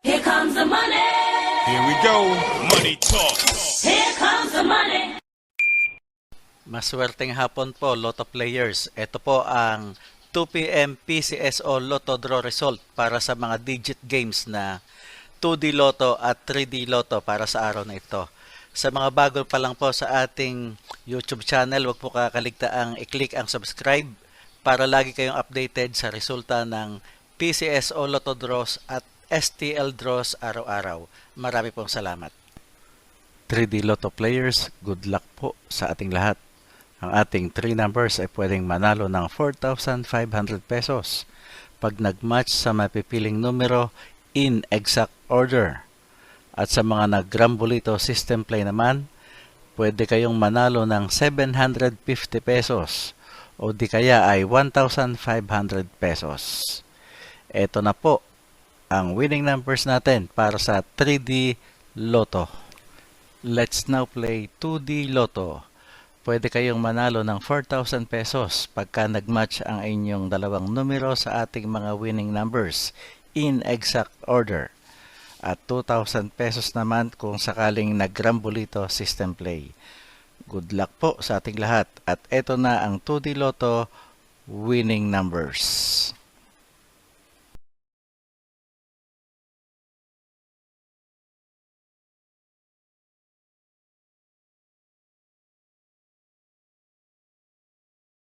Here comes the money. Here we go. Money talk. Here comes the money. Maswerteng hapon po, Lotto players. Ito po ang 2 p.m. PCSO Lotto Draw result para sa mga digit games na 2D Lotto at 3D Lotto para sa araw na ito. Sa mga bago pa lang po sa ating YouTube channel, huwag po kakaligtaang i-click ang subscribe para lagi kayong updated sa resulta ng PCSO Lotto Draws at STL Draws araw-araw. Marami pong salamat. 3D Lotto players, good luck po sa ating lahat. Ang ating 3 numbers ay pwedeng manalo ng 4,500 pesos pag nag-match sa mapipiling numero in exact order. At sa mga nag-Grambolito system play naman, pwede kayong manalo ng 750 pesos o di kaya ay 1,500 pesos. Ito na po ang winning numbers natin para sa 3D Lotto. Let's now play 2D Lotto. Pwede kayong manalo ng 4,000 pesos pagka nag-match ang inyong dalawang numero sa ating mga winning numbers in exact order. At 2,000 pesos naman kung sakaling nag-Grambolito system play. Good luck po sa ating lahat. At ito na ang 2D Lotto winning numbers.